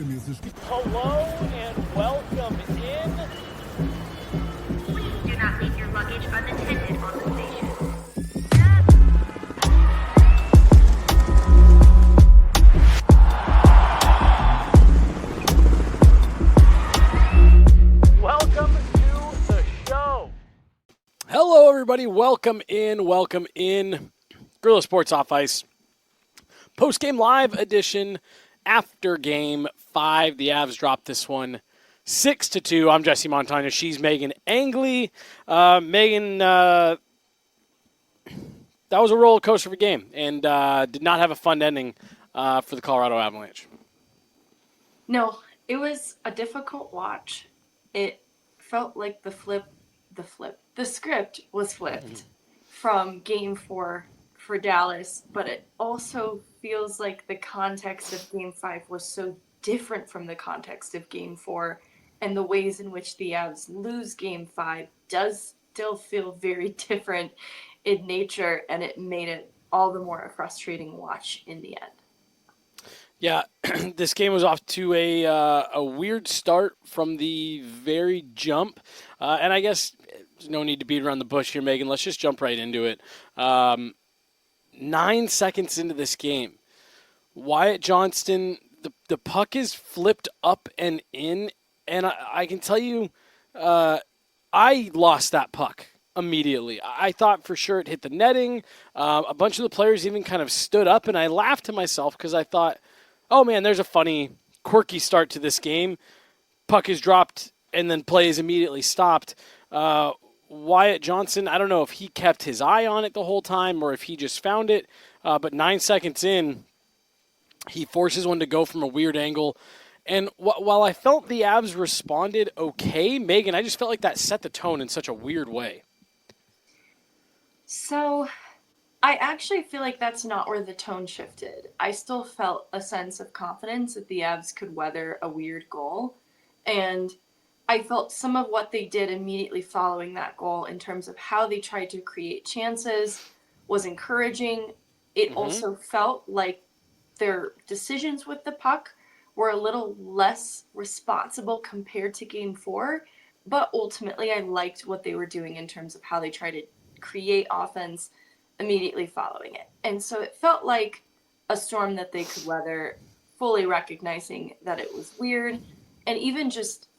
Hello and welcome in. Please do not leave your luggage unattended on the station. Welcome to the show. Hello, everybody. Welcome in. Guerrilla Sports Off Ice. Postgame live edition after game 5. The Avs dropped this one 6-2. I'm Jesse Montano. She's Meghan Angley. Megan, that was a roller coaster of a game and did not have a fun ending for the Colorado Avalanche. No, it was a difficult watch. It felt like the script was flipped from game 4 for Dallas, but it also feels like the context of game 5 was so different from the context of game 4, and the ways in which the Avs lose game 5 does still feel very different in nature, and it made it all the more a frustrating watch in the end. Yeah, this game was off to a weird start from the very jump. And I guess there's no need to beat around the bush here, Megan. Let's just jump right into it. 9 seconds into this game, Wyatt Johnston, the puck is flipped up and in. And I can tell you, I lost that puck immediately. I thought for sure it hit the netting. A bunch of the players even kind of stood up, and I laughed to myself because I thought, oh, man, there's a funny, quirky start to this game. Puck is dropped, and then play is immediately stopped. Wyatt Johnston, I don't know if he kept his eye on it the whole time or if he just found it. But 9 seconds in, he forces one to go from a weird angle. And while I felt the Avs responded okay, Megan, I just felt like that set the tone in such a weird way. So I actually feel like that's not where the tone shifted. I still felt a sense of confidence that the Avs could weather a weird goal. And I felt some of what they did immediately following that goal in terms of how they tried to create chances was encouraging. It also felt like their decisions with the puck were a little less responsible compared to game 4. But ultimately, I liked what they were doing in terms of how they tried to create offense immediately following it. And so it felt like a storm that they could weather, fully recognizing that it was weird. And even just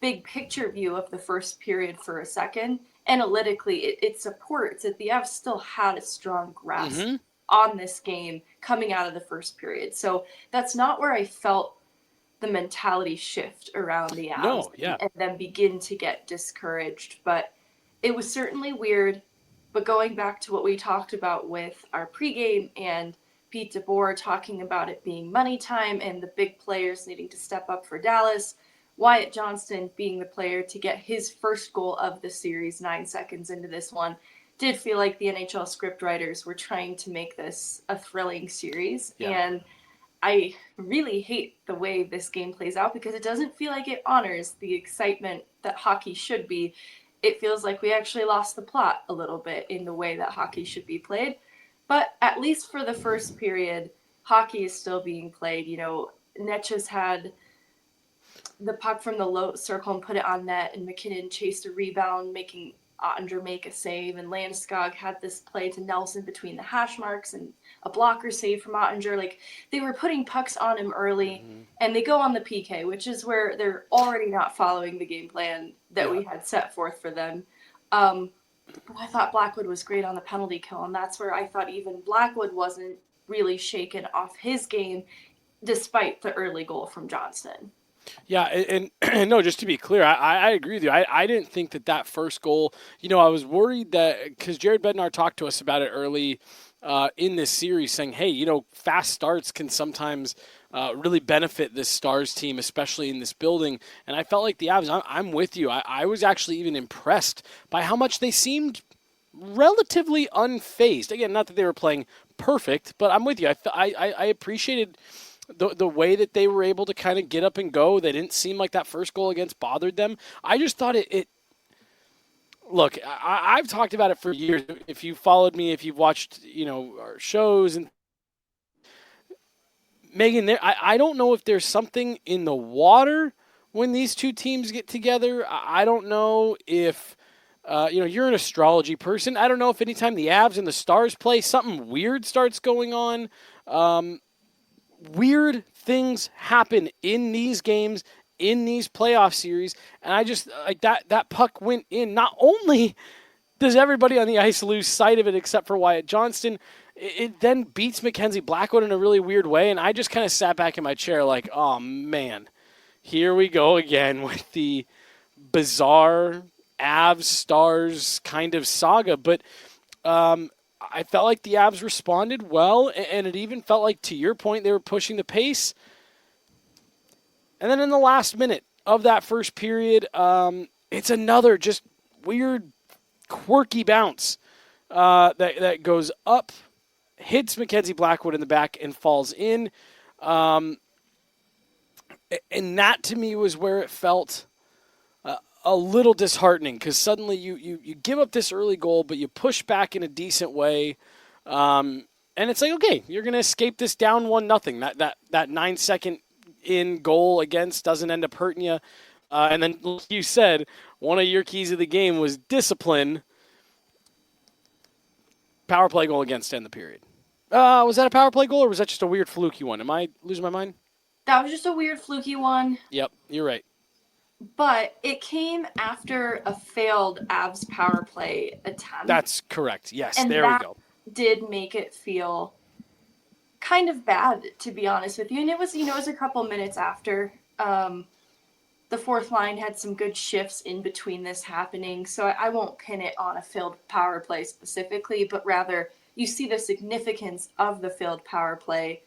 big picture view of the first period for a second, analytically, it supports that the Avs still had a strong grasp on this game coming out of the first period. So that's not where I felt the mentality shift around the Avs and then begin to get discouraged. But it was certainly weird. But going back to what we talked about with our pregame and Pete DeBoer talking about it being money time and the big players needing to step up for Dallas, Wyatt Johnston being the player to get his first goal of the series 9 seconds into this one, did feel like the NHL scriptwriters were trying to make this a thrilling series. Yeah. And I really hate the way this game plays out because it doesn't feel like it honors the excitement that hockey should be. It feels like we actually lost the plot a little bit in the way that hockey should be played. But at least for the first period, hockey is still being played. You know, Netches had the puck from the low circle and put it on net, and McKinnon chased a rebound, making Ottinger make a save, and Landeskog had this play to Nelson between the hash marks and a blocker save from Ottinger. Like, they were putting pucks on him early, and they go on the PK, which is where they're already not following the game plan that we had set forth for them. But I thought Blackwood was great on the penalty kill, and that's where I thought even Blackwood wasn't really shaken off his game, despite the early goal from Johnston. Yeah, and no, just to be clear, I agree with you. I didn't think that first goal, I was worried that, because Jared Bednar talked to us about it early in this series, saying, hey, fast starts can sometimes really benefit this Stars team, especially in this building. And I felt like the Avs, I'm with you. I was actually even impressed by how much they seemed relatively unfazed. Again, not that they were playing perfect, but I'm with you. I appreciated the way that they were able to kind of get up and go. They didn't seem like that first goal against bothered them. I just thought it look, I've talked about it for years. If you followed me, if you've watched, our shows, and Megan, I don't know if there's something in the water when these two teams get together. I don't know if, you're an astrology person. I don't know if anytime the Avs and the Stars play, something weird starts going on. Weird things happen in these games, in these playoff series, and I just, like, that puck went in. Not only does everybody on the ice lose sight of it except for Wyatt Johnston, it then beats Mackenzie Blackwood in a really weird way, and I just kind of sat back in my chair like, oh, man, here we go again with the bizarre Avs Stars kind of saga. But I felt like the Avs responded well, and it even felt like, to your point, they were pushing the pace. And then in the last minute of that first period, it's another just weird, quirky bounce that goes up, hits Mackenzie Blackwood in the back, and falls in. And that, to me, was where it felt a little disheartening, because suddenly you give up this early goal, but you push back in a decent way. And it's like, okay, you're going to escape this down 1-0. That 9-second in goal against doesn't end up hurting you. And then, like you said, one of your keys of the game was discipline. Power play goal against to end the period. Was that a power play goal, or was that just a weird fluky one? Am I losing my mind? That was just a weird fluky one. Yep, you're right. But it came after a failed Avs power play attempt. That's correct. Yes, and there we go. Did make it feel kind of bad, to be honest with you. And it was, it was a couple minutes after. The fourth line had some good shifts in between this happening. So I won't pin it on a failed power play specifically, but rather you see the significance of the failed power play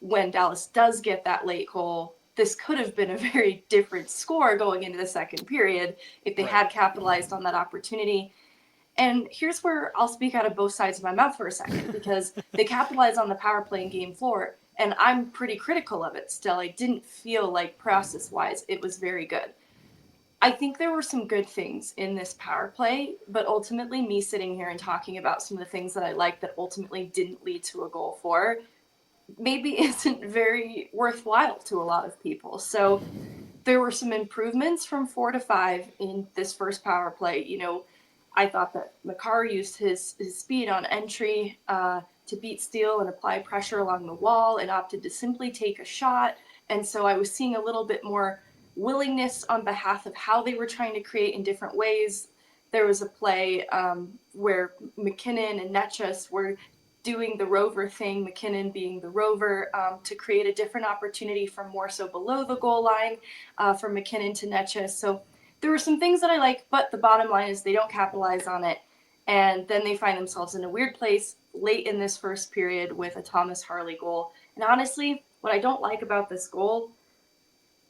when Dallas does get that late goal. This could have been a very different score going into the second period if they had capitalized on that opportunity. And here's where I'll speak out of both sides of my mouth for a second, because they capitalized on the power play in game 4, and I'm pretty critical of it still. I didn't feel like process-wise it was very good. I think there were some good things in this power play, but ultimately me sitting here and talking about some of the things that I liked that ultimately didn't lead to a goal for maybe isn't very worthwhile to a lot of people. So there were some improvements from 4 to 5 in this first power play. I thought that Makar used his speed on entry to beat Steele and apply pressure along the wall, and opted to simply take a shot. And so I was seeing a little bit more willingness on behalf of how they were trying to create in different ways. There was a play where McKinnon and Netchus were doing the rover thing, McKinnon being the rover, to create a different opportunity from more so below the goal line from McKinnon to Netchus. So there were some things that I like, but the bottom line is they don't capitalize on it. And then they find themselves in a weird place late in this first period with a Thomas Harley goal. And honestly, what I don't like about this goal,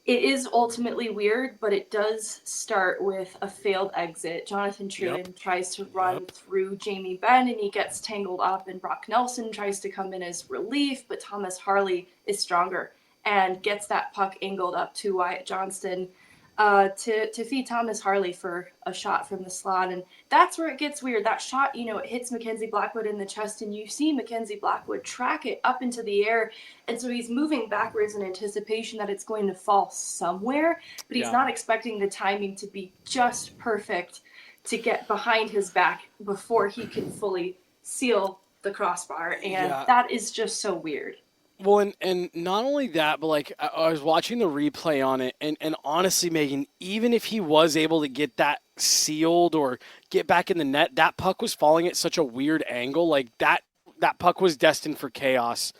it is ultimately weird, but it does start with a failed exit. Jonathan Truin tries to run through Jamie Benn, and he gets tangled up, and Brock Nelson tries to come in as relief, but Thomas Harley is stronger and gets that puck angled up to Wyatt Johnston to feed Thomas Harley for a shot from the slot. And that's where it gets weird. That shot, it hits Mackenzie Blackwood in the chest, and you see Mackenzie Blackwood track it up into the air. And so he's moving backwards in anticipation that it's going to fall somewhere, but he's not expecting the timing to be just perfect to get behind his back before he can fully seal the crossbar. And that is just so weird. Well, and not only that, but like I was watching the replay on it, and honestly, Megan, even if he was able to get that sealed or get back in the net, that puck was falling at such a weird angle. Like that puck was destined for chaos.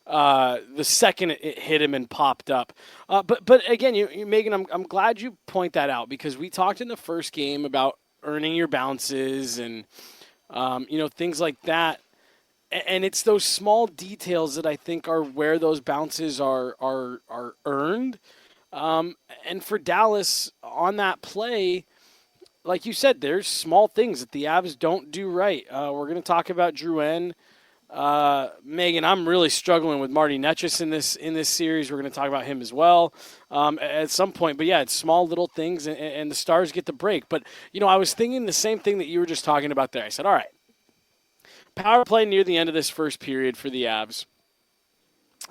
The second it hit him and popped up. But again, you Megan, I'm glad you point that out, because we talked in the first game about earning your bounces and things like that. And it's those small details that I think are where those bounces are earned. And for Dallas on that play, like you said, there's small things that the Avs don't do right. We're going to talk about Drouin. Megan, I'm really struggling with Marty Netchus in this series. We're going to talk about him as well at some point. But, yeah, it's small little things, and the Stars get the break. But, I was thinking the same thing that you were just talking about there. I said, all right, power play near the end of this first period for the Avs.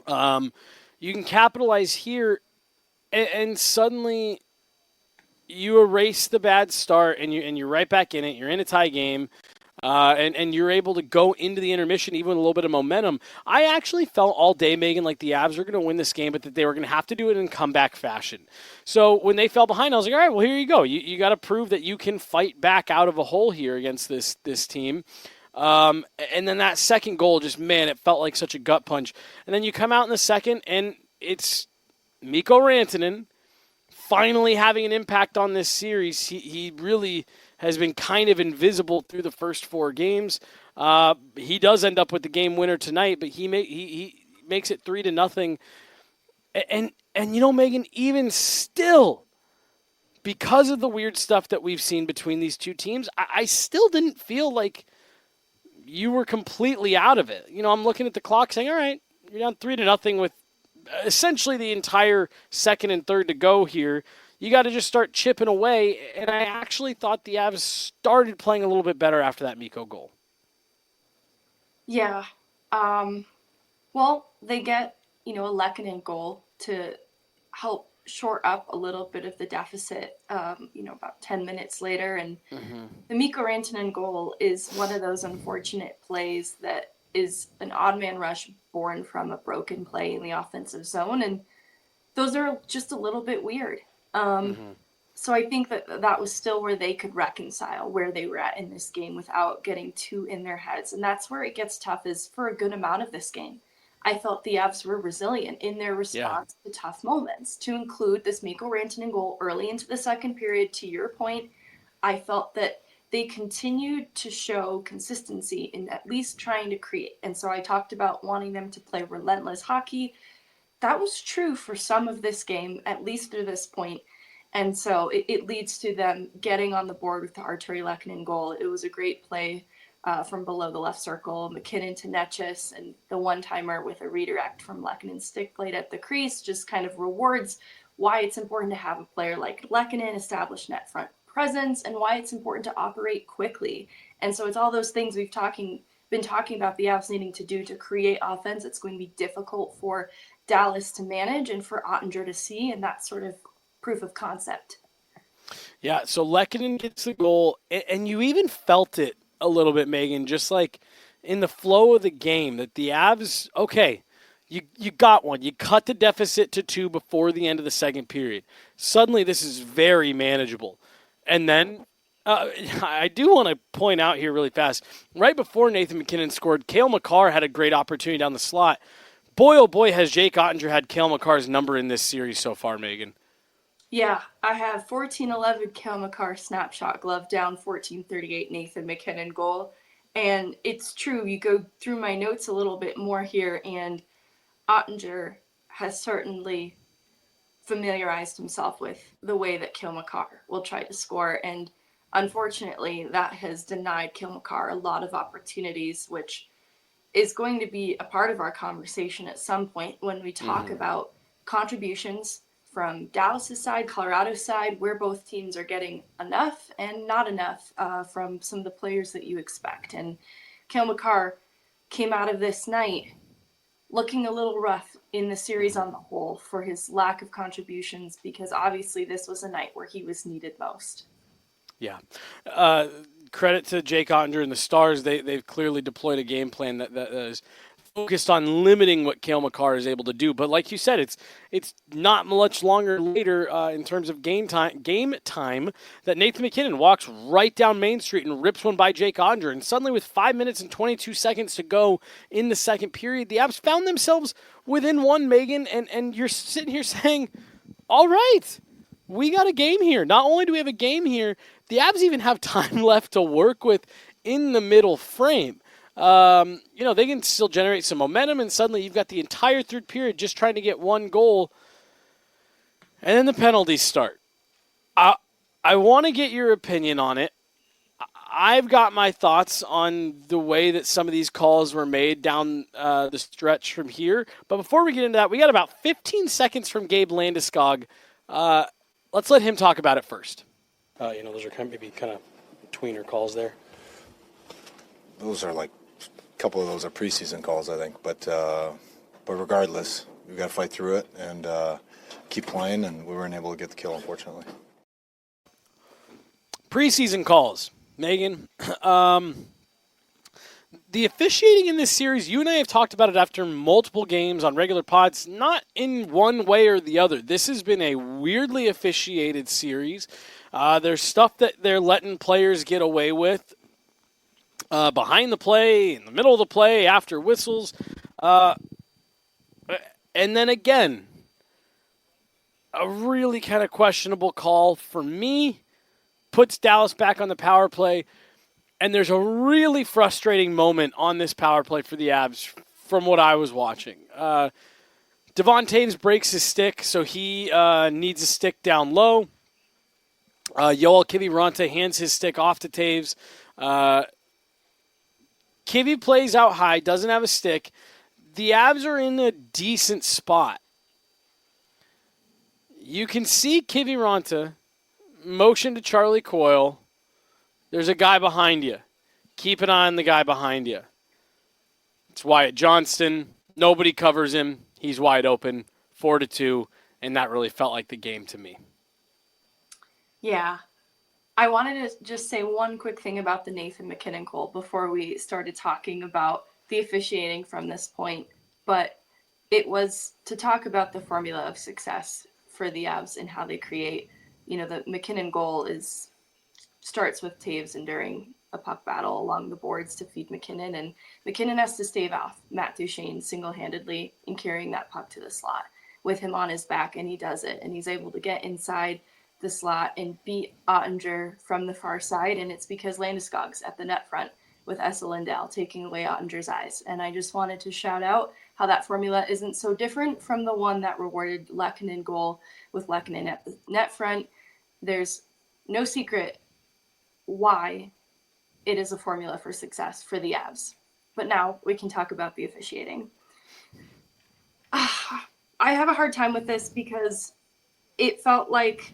You can capitalize here, and suddenly you erase the bad start, and you're right back in it. You're in a tie game, and you're able to go into the intermission even with a little bit of momentum. I actually felt all day, Megan, like the Avs were going to win this game, but that they were going to have to do it in comeback fashion. So when they fell behind, I was like, all right, well, here you go. You got to prove that you can fight back out of a hole here against this team. And then that second goal, just, man, it felt like such a gut punch. And then you come out in the second, and it's Mikko Rantanen finally having an impact on this series. He really has been kind of invisible through the first 4 games. He does end up with the game winner tonight, but he makes it 3-0. And you know, Megan, even still, because of the weird stuff that we've seen between these two teams, I still didn't feel like you were completely out of it. You know, I'm looking at the clock saying, all right, you're down 3-0 with essentially the entire second and third to go here. You got to just start chipping away, and I actually thought the Avs started playing a little bit better after that Mikko goal. Yeah. Well, they get, a Lehkonen goal to help shore up a little bit of the deficit, about 10 minutes later. And the Mikko Rantanen goal is one of those unfortunate plays that is an odd man rush born from a broken play in the offensive zone. And those are just a little bit weird. So I think that was still where they could reconcile where they were at in this game without getting too in their heads. And that's where it gets tough, is for a good amount of this game. I felt the Avs were resilient in their response to tough moments, to include this Mikko Rantanen goal early into the second period. To your point, I felt that they continued to show consistency in at least trying to create. And so I talked about wanting them to play relentless hockey. That was true for some of this game, at least to this point. And so it leads to them getting on the board with the Artturi Lehkonen goal. It was a great play from below the left circle, McKinnon to Netchus, and the one-timer with a redirect from Lehkonen's stick blade at the crease just kind of rewards why it's important to have a player like Lehkonen establish net front presence and why it's important to operate quickly. And so it's all those things we've been talking about the Avs needing to do to create offense. It's going to be difficult for Dallas to manage and for Ottinger to see, and that's sort of proof of concept. Yeah, so Lehkonen gets the goal, and you even felt it a little bit, Megan, just like in the flow of the game, that the Avs, okay, you got one. You cut the deficit to 2 before the end of the second period. Suddenly this is very manageable. And then I do want to point out here really fast, right before Nathan McKinnon scored, Cale Makar had a great opportunity down the slot. Boy, oh boy, has Jake Ottinger had Cale Makar's number in this series so far, Megan. Yeah, I have 14-11 Cale Makar snapshot, glove down, 14-38 Nathan McKinnon goal. And it's true, you go through my notes a little bit more here, and Ottinger has certainly familiarized himself with the way that Cale Makar will try to score. And unfortunately, that has denied Cale Makar a lot of opportunities, which is going to be a part of our conversation at some point when we talk about contributions from Dallas's side, Colorado's side, where both teams are getting enough and not enough from some of the players that you expect. And Cale Makar came out of this night looking a little rough in the series on the whole for his lack of contributions, because obviously this was a night where he was needed most. Yeah. Credit to Jake Ottinger and the Stars. They've clearly deployed a game plan that is focused on limiting what Cale Makar is able to do. But like you said, it's not much longer later in terms of game time that Nathan McKinnon walks right down Main Street and rips one by Jake Ottinger. And suddenly with 5 minutes and 22 seconds to go in the second period, the Avs found themselves within one, Megan, and you're sitting here saying, all right, we got a game here. Not only do we have a game here, the Avs even have time left to work with in the middle frame. They can still generate some momentum, and suddenly you've got the entire third period just trying to get one goal, and then the penalties start. I want to get your opinion on it. I've got my thoughts on the way that some of these calls were made down the stretch from here, but before we get into that, we got about 15 seconds from Gabe Landeskog. Let's let him talk about it first. Those are maybe kind of tweener calls there. Those are a couple of those are preseason calls, I think. But but regardless, we've got to fight through it and keep playing, and we weren't able to get the kill, unfortunately. Preseason calls, Megan. The officiating in this series, you and I have talked about it after multiple games on regular pods, not in one way or the other. This has been a weirdly officiated series. There's stuff that they're letting players get away with behind the play, in the middle of the play, after whistles. And then again, a really kind of questionable call for me puts Dallas back on the power play. And there's a really frustrating moment on this power play for the Avs from what I was watching. Devon Taves breaks his stick, so he needs a stick down low. Yoel Kiviranta hands his stick off to Taves. Kivi plays out high, doesn't have a stick. The Avs are in a decent spot. You can see Kiviranta motion to Charlie Coyle. There's a guy behind you. Keep an eye on the guy behind you. It's Wyatt Johnston. Nobody covers him. He's wide open, 4-2, and that really felt like the game to me. Yeah. I wanted to just say one quick thing about the Nathan MacKinnon goal before we started talking about the officiating from this point. But it was to talk about the formula of success for the Avs and how they create. You know, the MacKinnon goal starts with Taves enduring a puck battle along the boards to feed MacKinnon, and MacKinnon has to stave off Matt Duchene single-handedly in carrying that puck to the slot with him on his back, and he does it, and he's able to get inside the slot and beat Ottinger from the far side, and it's because Landeskog's at the net front with Esa Lindell taking away Ottinger's eyes. And I just wanted to shout out how that formula isn't so different from the one that rewarded Lehkonen goal with Lehkonen at the net front. There's no secret why it is a formula for success for the Avs. But now we can talk about the officiating. I have a hard time with this because it felt like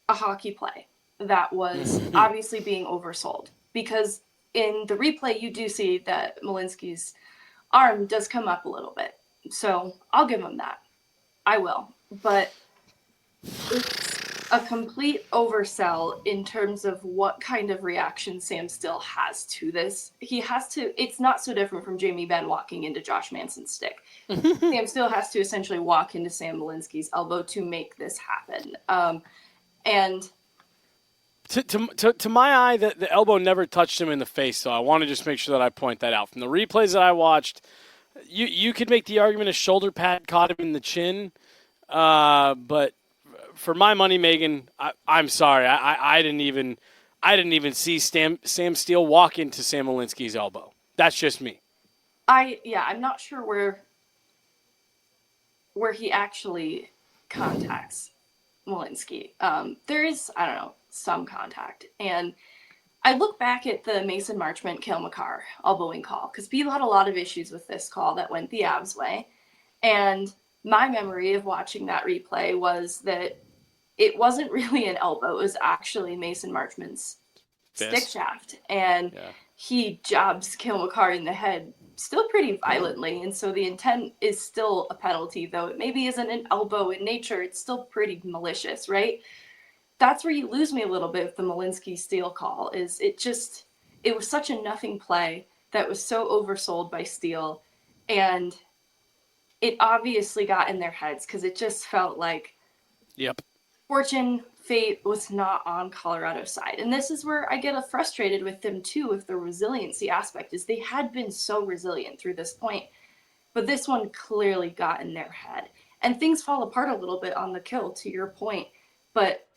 a hockey play that was obviously being oversold. Because in the replay, you do see that Malinsky's arm does come up a little bit. So I'll give him that. I will. But it's a complete oversell in terms of what kind of reaction Sam Still has to this. He has to, it's not so different from Jamie Benn walking into Josh Manson's stick. Sam Still has to essentially walk into Sam Malinsky's elbow to make this happen. And to my eye, the elbow never touched him in the face, so I want to just make sure that I point that out. From the replays that I watched, you could make the argument a shoulder pad caught him in the chin, but for my money, Megan, I'm sorry. I didn't even see Sam Steele walk into Sam Malinsky's elbow. That's just me. I'm not sure where he actually contacts Malinsky. There is, I don't know, some contact. And I look back at the Mason Marchment, Cale Makar elbowing call, because people had a lot of issues with this call that went the Avs way. And my memory of watching that replay was that it wasn't really an elbow. It was actually Mason Marchment's stick shaft. And he jabs Cale Makar in the head still pretty violently. And so the intent is still a penalty, though it maybe isn't an elbow in nature. It's still pretty malicious, right? That's where you lose me a little bit with the Malinsky Steele call. It was such a nothing play that was so oversold by Steele. And it obviously got in their heads because it just felt like fortune, fate was not on Colorado's side. And this is where I get frustrated with them too, with the resiliency aspect, is they had been so resilient through this point. But this one clearly got in their head. And things fall apart a little bit on the kill, to your point. But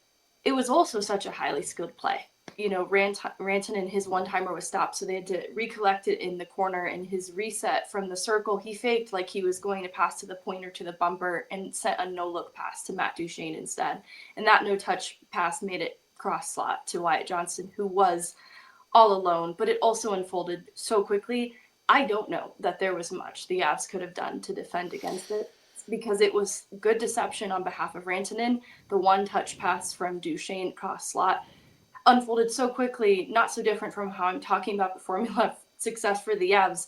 it was also such a highly skilled play. You know, Rantanen, his one-timer was stopped, so they had to recollect it in the corner, and his reset from the circle, he faked like he was going to pass to the point or to the bumper and sent a no-look pass to Matt Duchene instead. And that no-touch pass made it cross-slot to Wyatt Johnston, who was all alone, but it also unfolded so quickly. I don't know that there was much the Avs could have done to defend against it, because it was good deception on behalf of Rantanen. The one-touch pass from Duchene cross-slot unfolded so quickly, not so different from how I'm talking about the formula of success for the Avs.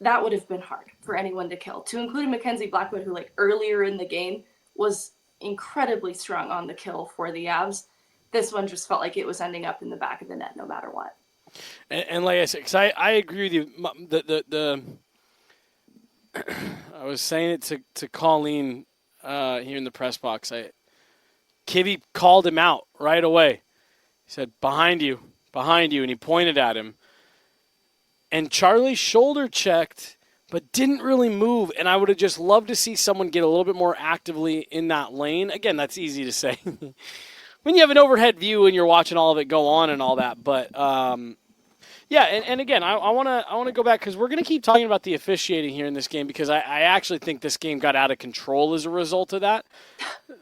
that would have been hard for anyone to kill. To include Mackenzie Blackwood, who like earlier in the game was incredibly strong on the kill for the Avs. This one just felt like it was ending up in the back of the net no matter what. And like I said, because I agree with you. The I was saying it to Colleen here in the press box. Kibbe called him out right away. He said, behind you, and he pointed at him. And Charlie shoulder checked, but didn't really move. And I would have just loved to see someone get a little bit more actively in that lane. Again, that's easy to say when you have an overhead view and you're watching all of it go on and all that. But yeah, and again, I want to go back because we're going to keep talking about the officiating here in this game because I actually think this game got out of control as a result of that.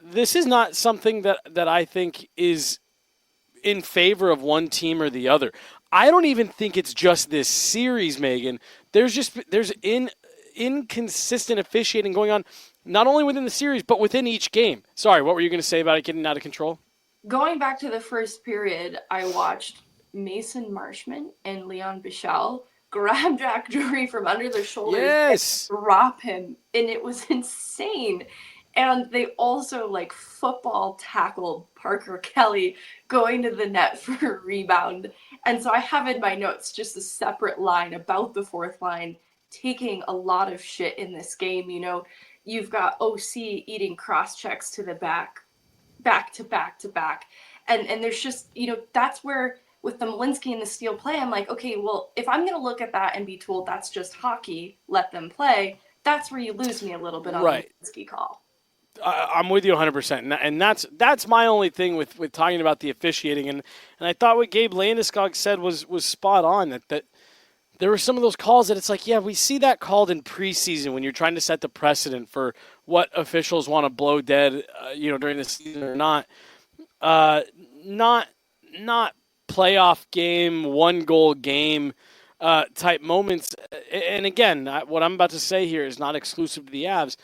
This is not something that I think is in favor of one team or the other. I don't even think it's just this series, Megan. There's inconsistent officiating going on, not only within the series, but within each game. Sorry, what were you going to say about it getting out of control? Going back to the first period, I watched Mason Marshman and Leon Bichelle grab Jack Drury from under their shoulders and drop him, and it was insane. And they also like football tackled Parker Kelly going to the net for a rebound. And so I have in my notes just a separate line about the fourth line taking a lot of shit in this game. You know, you've got OC eating cross checks to the back to back. And there's just, you know, that's where with the Malinsky and the Steele play, I'm like, okay, well, if I'm going to look at that and be told that's just hockey, let them play, that's where you lose me a little bit on the Malinsky call. I'm with you 100%, and that's my only thing with talking about the officiating, and I thought what Gabe Landeskog said was spot on, that there were some of those calls that it's like, yeah, we see that called in preseason when you're trying to set the precedent for what officials want to blow dead, during the season or not. Not playoff game, 1-goal game type moments. And again, what I'm about to say here is not exclusive to the Avs.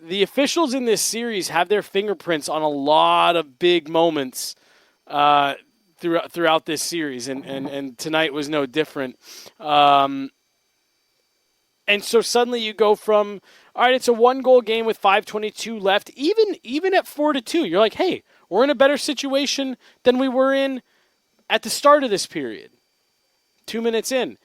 The officials in this series have their fingerprints on a lot of big moments throughout this series, and tonight was no different. And so suddenly you go from, all right, it's a 1-goal game with 5:22 left, even at 4-2, you're like, hey, we're in a better situation than we were in at the start of this period. 2 minutes in.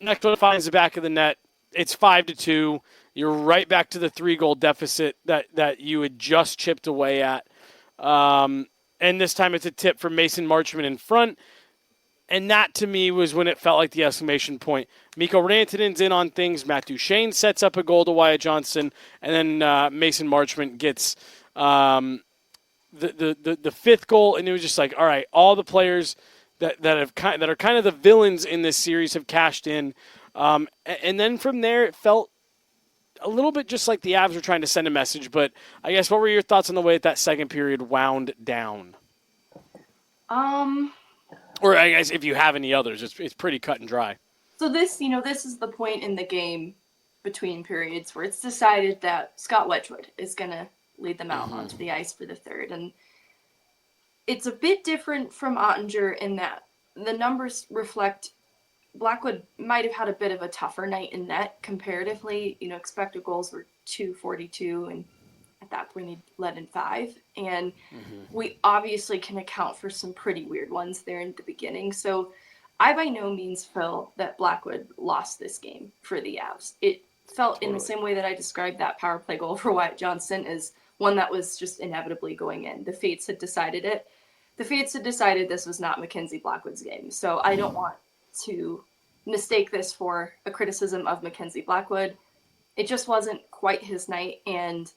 Next one finds the back of the net. It's 5-2. You're right back to the 3-goal deficit that you had just chipped away at. And this time it's a tip from Mason Marchman in front. And that, to me, was when it felt like the exclamation point. Mikko Rantanen's in on things. Matt Duchene sets up a goal to Wyatt Johnston. And then Mason Marchman gets the fifth goal. And it was just like, all right, all the players that are kind of the villains in this series have cashed in. And then from there, it felt a little bit just like the Avs were trying to send a message. But I guess what were your thoughts on the way that second period wound down? Or I guess if you have any others, it's pretty cut and dry. So this is the point in the game between periods where it's decided that Scott Wedgwood is going to lead them out onto the ice for the third. And it's a bit different from Ottinger in that the numbers reflect Blackwood might have had a bit of a tougher night in net comparatively. Expected goals were 242, and at that point he led in 5. And we obviously can account for some pretty weird ones there in the beginning. So I by no means feel that Blackwood lost this game for the Avs. It felt in the same way that I described that power play goal for Wyatt Johnston as one that was just inevitably going in. The Fates had decided it. The Fates had decided this was not Mackenzie Blackwood's game. So I don't want to mistake this for a criticism of Mackenzie Blackwood. It just wasn't quite his night, and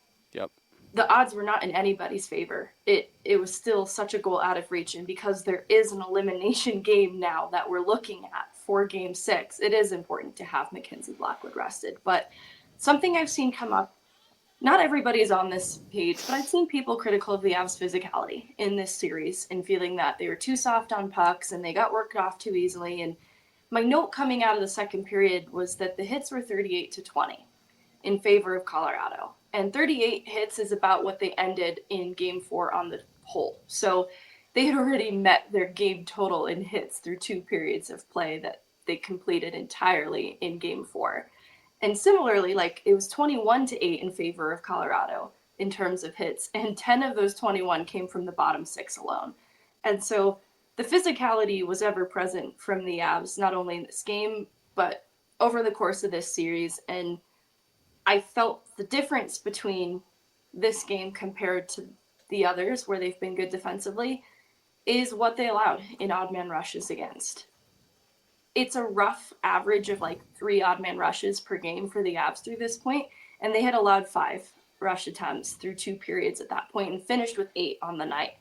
the odds were not in anybody's favor. It was still such a goal out of reach, and because there is an elimination game now that we're looking at for Game 6, it is important to have Mackenzie Blackwood rested. But something I've seen come up, not everybody's on this page, but I've seen people critical of the Avs' physicality in this series and feeling that they were too soft on pucks and they got worked off too easily. And my note coming out of the second period was that the hits were 38-20 in favor of Colorado. And 38 hits is about what they ended in Game 4 on the whole. So they had already met their game total in hits through 2 periods of play that they completed entirely in Game 4. And similarly, like, it was 21-8 in favor of Colorado in terms of hits, and 10 of those 21 came from the bottom 6 alone. And so the physicality was ever present from the Avs, not only in this game, but over the course of this series. And I felt the difference between this game compared to the others where they've been good defensively is what they allowed in odd man rushes against. It's a rough average of like 3 odd man rushes per game for the Avs through this point, and they had allowed 5 rush attempts through 2 periods at that point and finished with 8 on the night.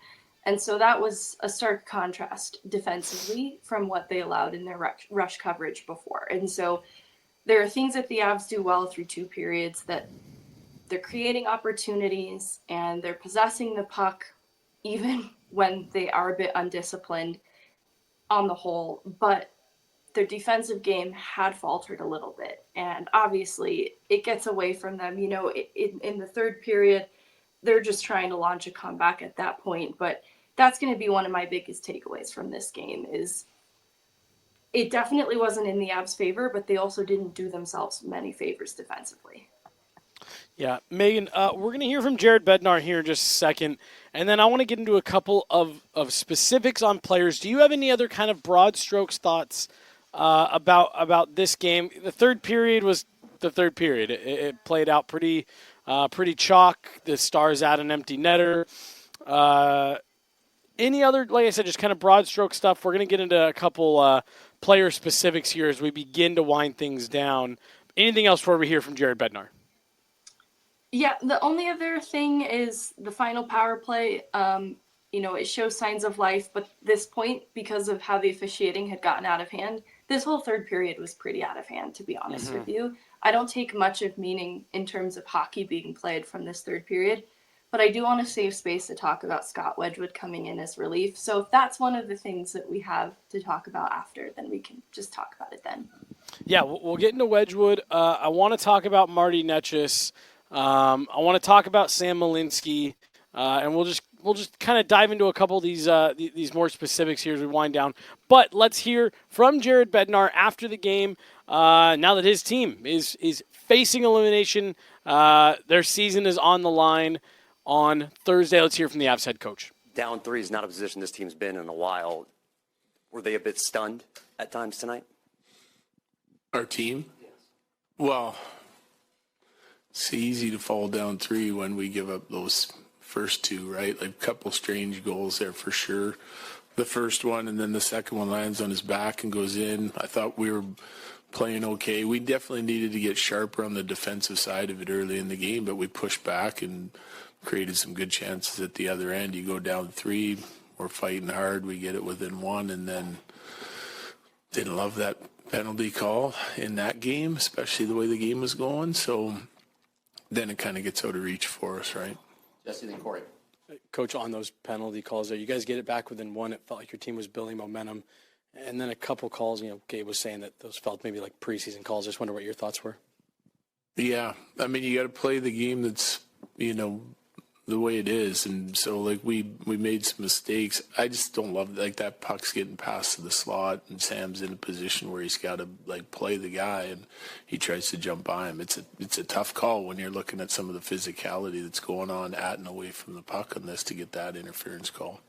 And so that was a stark contrast defensively from what they allowed in their rush coverage before. And so there are things that the Avs do well through 2 periods, that they're creating opportunities and they're possessing the puck even when they are a bit undisciplined on the whole. But their defensive game had faltered a little bit. And obviously it gets away from them. You know, in the 3rd period, they're just trying to launch a comeback at that point. But that's going to be one of my biggest takeaways from this game is it definitely wasn't in the Avs' favor, but they also didn't do themselves many favors defensively. Yeah, Megan, we're going to hear from Jared Bednar here in just a second, and then I want to get into a couple of specifics on players. Do you have any other kind of broad strokes thoughts about this game? The 3rd period was the 3rd period. It played out pretty chalk. The Stars at an empty netter. Any other, like I said, just kind of broad stroke stuff? We're going to get into a couple player specifics here as we begin to wind things down. Anything else before we hear from Jared Bednar? Yeah, the only other thing is the final power play. It shows signs of life, but this point, because of how the officiating had gotten out of hand, this whole 3rd period was pretty out of hand, to be honest with you. I don't take much of meaning in terms of hockey being played from this 3rd period, but I do want to save space to talk about Scott Wedgwood coming in as relief. So if that's one of the things that we have to talk about after, then we can just talk about it then. Yeah, we'll get into Wedgwood. I want to talk about Marty Netchis. I want to talk about Sam Malinsky, and we'll just kind of dive into a couple of these more specifics here as we wind down. But let's hear from Jared Bednar after the game. Now that his team is facing elimination, their season is on the line on Thursday. Let's hear from the Avs head coach. Down 3 is not a position this team's been in a while. Were they a bit stunned at times tonight? Our team? Yes. Well, it's easy to fall down 3 when we give up those first 2, right? Like a couple strange goals there for sure. The first one, and then the second one lands on his back and goes in. I thought we were playing okay. We definitely needed to get sharper on the defensive side of it early in the game, but we pushed back and created some good chances at the other end. You go down 3, we're fighting hard, we get it within 1, and then didn't love that penalty call in that game, especially the way the game was going. So then it kind of gets out of reach for us, right? Jesse, then Corey. Coach, on those penalty calls there, you guys get it back within 1. It felt like your team was building momentum. And then a couple calls, Gabe was saying that those felt maybe like preseason calls. Just wonder what your thoughts were. Yeah. I mean, you got to play the game that's, the way it is. And so, we made some mistakes. I just don't love, that puck's getting passed to the slot, and Sam's in a position where he's got to, play the guy, and he tries to jump by him. It's a tough call when you're looking at some of the physicality that's going on at and away from the puck on this to get that interference call.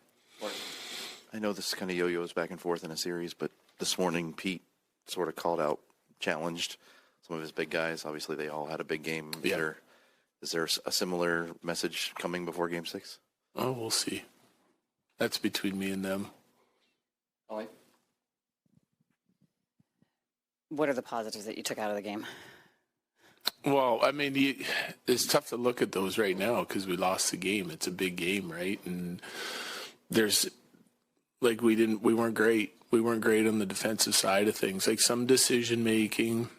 I know this kind of yo-yos back and forth in a series, but this morning Pete sort of called out, challenged some of his big guys. Obviously, they all had a big game. Yeah. Is there a similar message coming before Game 6? Oh, we'll see. That's between me and them. Ollie? What are the positives that you took out of the game? Well, I mean, it's tough to look at those right now because we lost the game. It's a big game, right? And there's, we weren't great. We weren't great on the defensive side of things. Some decision making,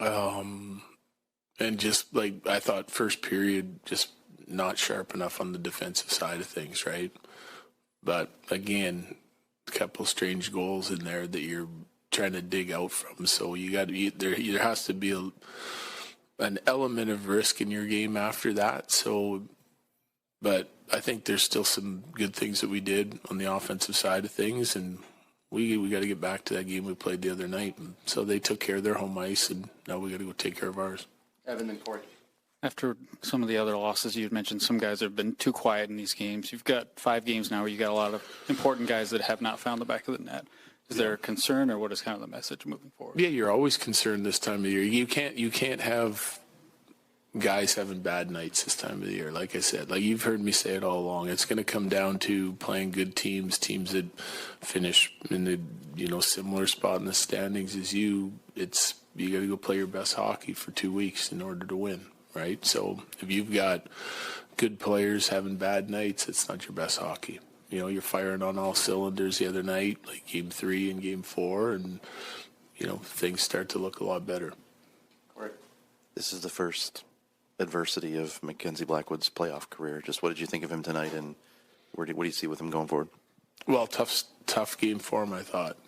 and just I thought first period just not sharp enough on the defensive side of things, right? But again, a couple strange goals in there that you're trying to dig out from. So there has to be an element of risk in your game after that. So, but I think there's still some good things that we did on the offensive side of things, and we got to get back to that game we played the other night. And so they took care of their home ice, and now we got to go take care of ours. Evan and Corey. After some of the other losses you'd mentioned, some guys have been too quiet in these games. You've got 5 games now where you got a lot of important guys that have not found the back of the net. Is there a concern, or what is kind of the message moving forward? Yeah, you're always concerned this time of year. You can't have guys having bad nights this time of the year. Like I said, like you've heard me say it all along, it's going to come down to playing good teams that finish in the similar spot in the standings as you. It's you got to go play your best hockey for 2 weeks in order to win, right? So if you've got good players having bad nights, it's not your best hockey. You're firing on all cylinders the other night, like Game 3 and Game 4, and things start to look a lot better. This is the first adversity of Mackenzie Blackwood's playoff career. Just what did you think of him tonight, and what do you see with him going forward? Well, tough game for him, I thought.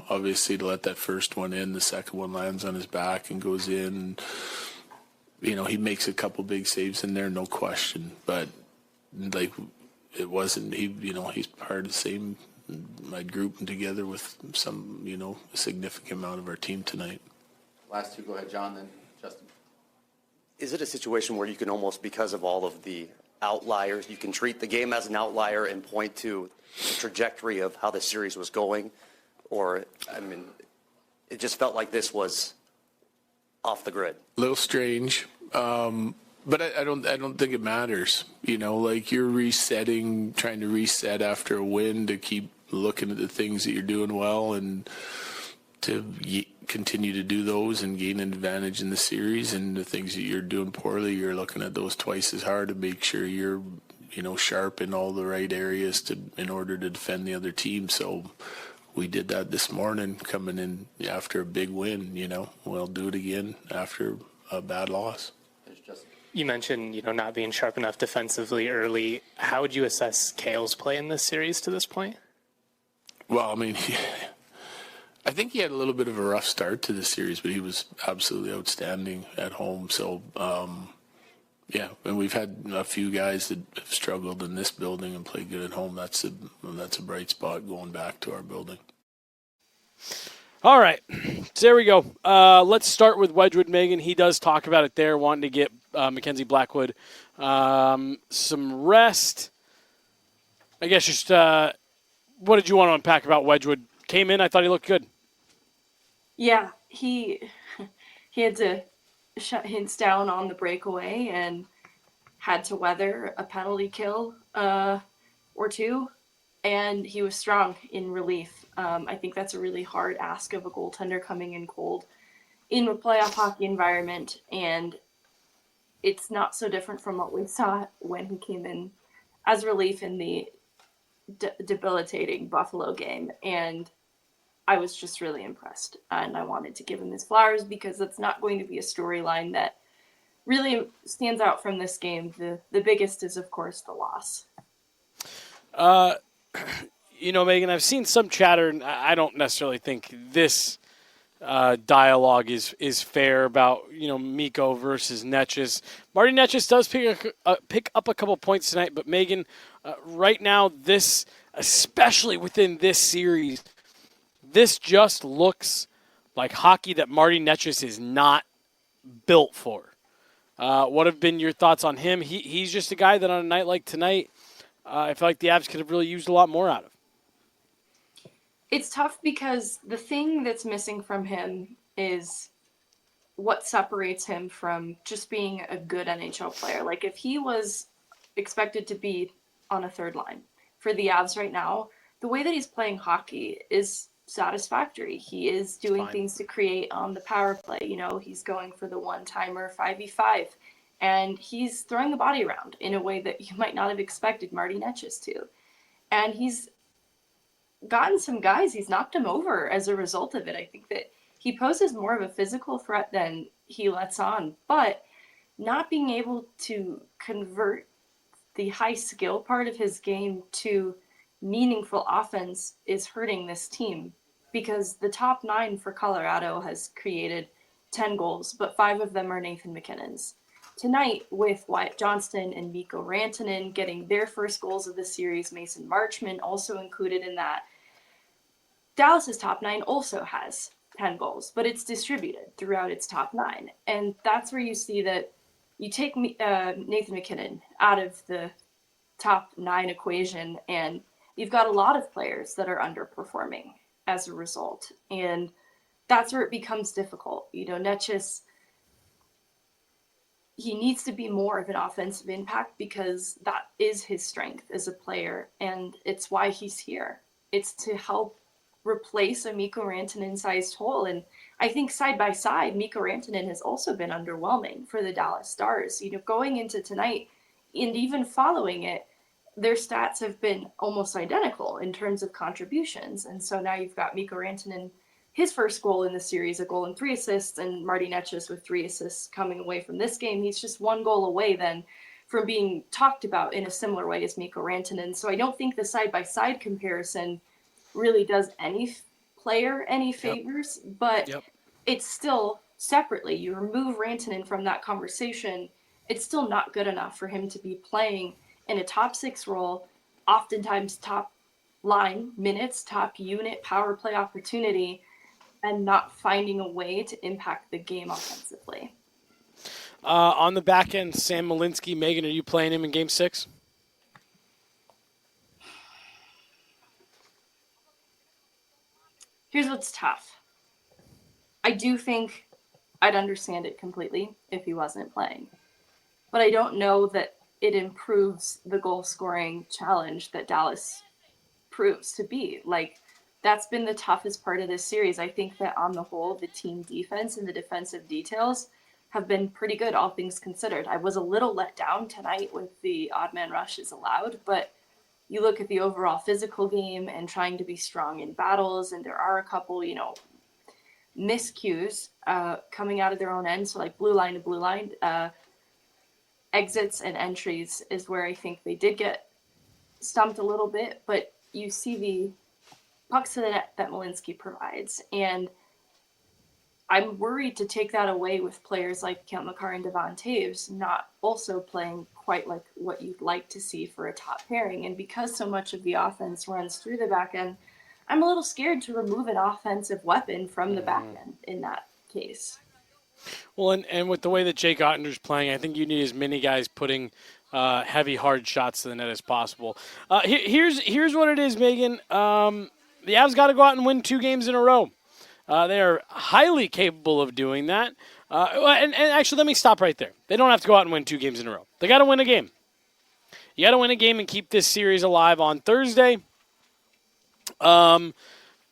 Obviously to let that first one in, the second one lands on his back and goes in. He makes a couple big saves in there, no question. But like it wasn't he's part of the same. I'd group him together with some a significant amount of our team tonight. Last two, go ahead, John, then Justin. Is it a situation where you can almost, because of all of the outliers, you can treat the game as an outlier and point to the trajectory of how the series was going? Or, it just felt like this was off the grid. A little strange, but I don't think it matters. Like you're trying to reset after a win to keep looking at the things that you're doing well and to continue to do those and gain an advantage in the series. And the things that you're doing poorly, you're looking at those twice as hard to make sure you're sharp in all the right areas in order to defend the other team. So we did that this morning, coming in after a big win. We'll do it again after a bad loss. You mentioned, not being sharp enough defensively early. How would you assess Cale's play in this series to this point? Well, I think he had a little bit of a rough start to the series, but he was absolutely outstanding at home. So, yeah, and we've had a few guys that have struggled in this building and played good at home. That's a bright spot going back to our building. All right, so there we go. Let's start with Wedgwood Meghan. He does talk about it there, wanting to get Mackenzie Blackwood some rest. I guess just what did you want to unpack about Wedgwood? Came in, I thought he looked good. Yeah, he had to shut Hintz down on the breakaway and had to weather a penalty kill or two, and he was strong in relief. I think that's a really hard ask of a goaltender coming in cold in a playoff hockey environment, and it's not so different from what we saw when he came in as relief in the debilitating Buffalo game, and I was just really impressed, and I wanted to give him his flowers because that's not going to be a storyline that really stands out from this game. The biggest is, of course, the loss. Megan, I've seen some chatter, and I don't necessarily think this dialogue is fair about, Mikko versus Netchis. Marty Netchis does pick up a couple points tonight, but Megan, right now, this, especially within this series, this just looks like hockey that Marty Netchis is not built for. What have been your thoughts on him? He's just a guy that on a night like tonight, I feel like the Avs could have really used a lot more out of. It's tough because the thing that's missing from him is what separates him from just being a good NHL player. Like if he was expected to be on a third line for the Avs right now, the way that he's playing hockey is satisfactory. He is doing things to create on the power play. He's going for the one-timer 5v5, and he's throwing the body around in a way that you might not have expected Marty Netchis to. And he's gotten some guys, he's knocked them over as a result of it. I think that he poses more of a physical threat than he lets on, but not being able to convert the high skill part of his game to meaningful offense is hurting this team, because the top 9 for Colorado has created 10 goals, but 5 of them are Nathan MacKinnon's. Tonight, with Wyatt Johnston and Mikko Rantanen getting their first goals of the series, Mason Marchment also included in that, Dallas's top 9 also has 10 goals, but it's distributed throughout its top 9. And that's where you see that you take Nathan MacKinnon out of the top 9 equation, and you've got a lot of players that are underperforming as a result. And that's where it becomes difficult. Necas, he needs to be more of an offensive impact because that is his strength as a player, and it's why he's here. It's to help replace a Mikko Rantanen-sized hole. And I think side by side, Mikko Rantanen has also been underwhelming for the Dallas Stars. Going into tonight and even following it, their stats have been almost identical in terms of contributions. And so now you've got Mikko Rantanen, his first goal in the series, a goal and 3 assists, and Marty Necas with 3 assists coming away from this game. He's just 1 goal away then from being talked about in a similar way as Mikko Rantanen. So I don't think the side-by-side comparison really does any player any favors, but it's still separately. You remove Rantanen from that conversation, it's still not good enough for him to be playing in a top 6 role, oftentimes top line minutes, top unit power play opportunity, and not finding a way to impact the game offensively. On the back end, Sam Malinsky, Megan, are you playing him in Game 6? Here's what's tough. I do think I'd understand it completely if he wasn't playing. But I don't know that it improves the goal-scoring challenge that Dallas proves to be. That's been the toughest part of this series. I think that on the whole, the team defense and the defensive details have been pretty good, all things considered. I was a little let down tonight with the odd man rushes allowed, but you look at the overall physical game and trying to be strong in battles, and there are a couple, miscues coming out of their own end. So blue line to blue line, exits and entries is where I think they did get stumped a little bit, but you see the pucks to the net that Malinsky provides. And I'm worried to take that away with players like Kent McCarr and Devon Taves not also playing quite like what you'd like to see for a top pairing. And because so much of the offense runs through the back end, I'm a little scared to remove an offensive weapon from the back end in that case. Well, and with the way that Jake Ottinger's playing, I think you need as many guys putting heavy, hard shots to the net as possible. Here's what it is, Megan. The Avs got to go out and win 2 games in a row. They are highly capable of doing that. And actually, let me stop right there. They don't have to go out and win 2 games in a row. They got to win a game. You got to win a game and keep this series alive on Thursday. And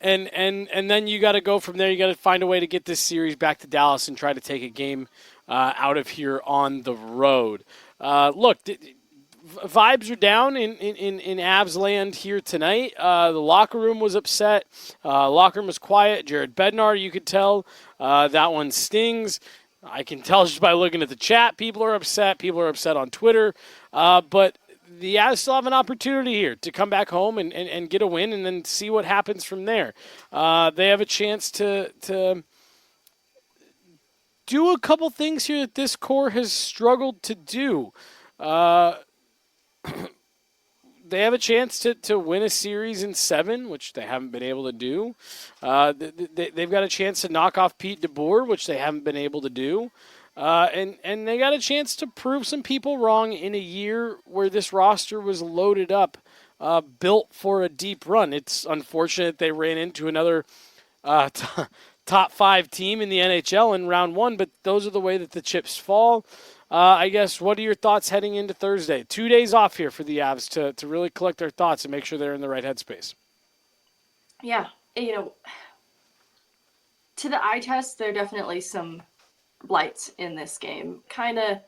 then you got to go from there. You got to find a way to get this series back to Dallas and try to take a game out of here on the road. Look, vibes are down in Avs land here tonight. The locker room was upset. Locker room was quiet. Jared Bednar, you could tell that one stings. I can tell just by looking at the chat. People are upset. People are upset on Twitter. But the Avs still have an opportunity here to come back home and get a win and then see what happens from there. They have a chance to do a couple things here that this core has struggled to do. They have a chance to win a series in 7, which they haven't been able to do. They've got a chance to knock off Pete DeBoer, which they haven't been able to do. And they got a chance to prove some people wrong in a year where this roster was loaded up, built for a deep run. It's unfortunate they ran into another top 5 team in the NHL in round 1, but those are the way that the chips fall. I guess, what are your thoughts heading into Thursday? 2 days off here for the Avs to really collect their thoughts and make sure they're in the right headspace. Yeah, to the eye test, there are definitely some blights in this game. Kind of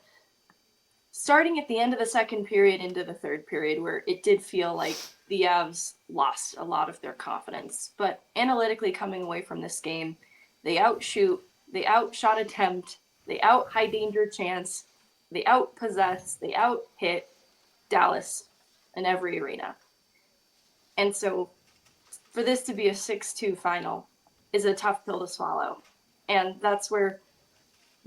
starting at the end of the second period into the third period, where it did feel like the Avs lost a lot of their confidence. But analytically coming away from this game, they outshoot, they outshot attempt, they out high danger chance, they out-possess, they out-hit Dallas in every arena. And so for this to be a 6-2 final is a tough pill to swallow. And that's where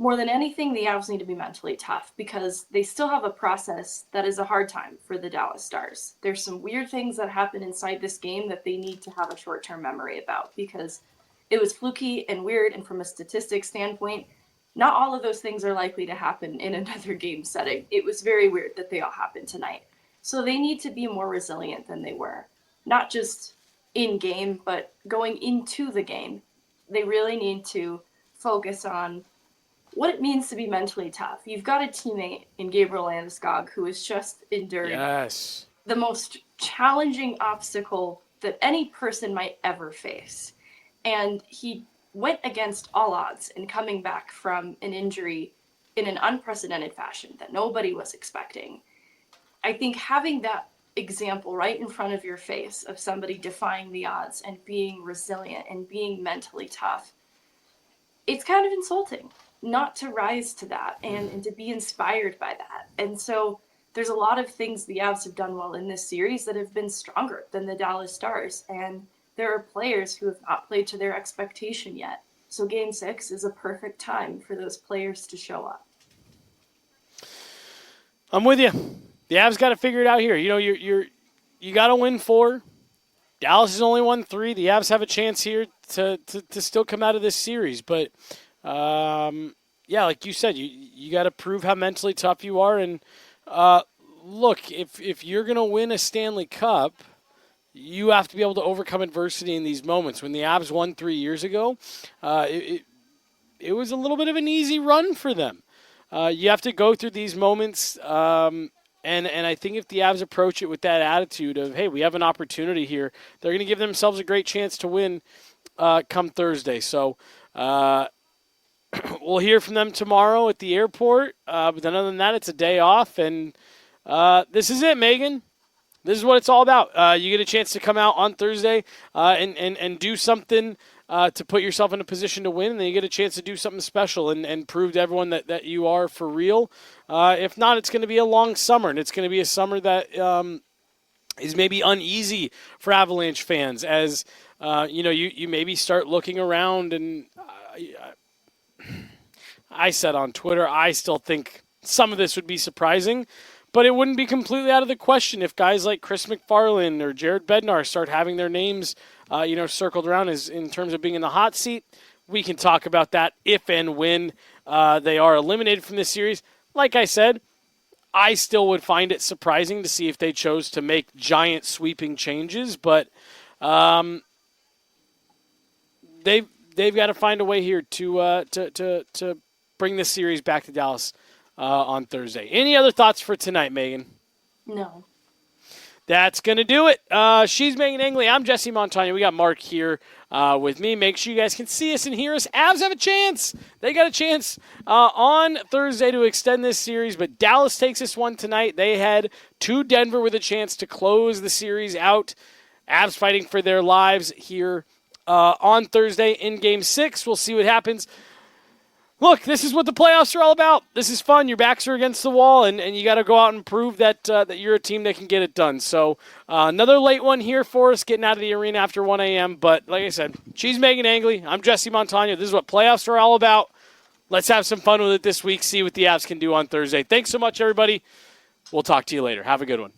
more than anything, the Avs need to be mentally tough because they still have a process that is a hard time for the Dallas Stars. There's some weird things that happen inside this game that they need to have a short-term memory about because it was fluky and weird, and from a statistics standpoint, not all of those things are likely to happen in another game setting. It was very weird that they all happened tonight. So they need to be more resilient than they were. Not just in-game, but going into the game. They really need to focus on what it means to be mentally tough. You've got a teammate in Gabriel Landeskog who has just endured the most challenging obstacle that any person might ever face. And he went against all odds in coming back from an injury in an unprecedented fashion that nobody was expecting. I think having that example right in front of your face of somebody defying the odds and being resilient and being mentally tough, it's kind of insulting not to rise to that and to be inspired by that. And so there's a lot of things the Avs have done well in this series that have been stronger than the Dallas Stars. And there are players who have not played to their expectation yet. So Game 6 is a perfect time for those players to show up. I'm with you. The Avs got to figure it out here. You know, you got to win 4. Dallas has only won 3. The Avs have a chance here to still come out of this series. But, yeah, like you said, you got to prove how mentally tough you are. And, look, if you're going to win a Stanley Cup, you have to be able to overcome adversity in these moments. When the Avs won 3 years ago, it was a little bit of an easy run for them. You have to go through these moments, and I think if the Avs approach it with that attitude of, hey, we have an opportunity here, they're going to give themselves a great chance to win come Thursday. So we'll hear from them tomorrow at the airport. But then other than that, it's a day off, and this is it, Megan. This is what it's all about. You get a chance to come out on Thursday and do something to put yourself in a position to win, and then you get a chance to do something special and prove to everyone that you are for real. If not, it's going to be a long summer, and it's going to be a summer that is maybe uneasy for Avalanche fans as you maybe start looking around. And I said on Twitter, I still think some of this would be surprising, but it wouldn't be completely out of the question if guys like Chris McFarland or Jared Bednar start having their names circled around as in terms of being in the hot seat. We can talk about that if and when they are eliminated from this series. Like I said, I still would find it surprising to see if they chose to make giant sweeping changes, but they've got to find a way here to bring this series back to Dallas on Thursday. Any other thoughts for tonight, Megan? No. That's going to do it. She's Meghan Angley. I'm Jesse Montano. We got Mark here with me. Make sure you guys can see us and hear us. Avs have a chance. They got a chance on Thursday to extend this series, but Dallas takes this one tonight. They head to Denver with a chance to close the series out. Avs fighting for their lives here on Thursday in Game 6. We'll see what happens. Look, this is what the playoffs are all about. This is fun. Your backs are against the wall, and you got to go out and prove that you're a team that can get it done. So another late one here for us, getting out of the arena after 1 a.m. But like I said, she's Meghan Angley. I'm Jesse Montano. This is what playoffs are all about. Let's have some fun with it this week, see what the Avs can do on Thursday. Thanks so much, everybody. We'll talk to you later. Have a good one.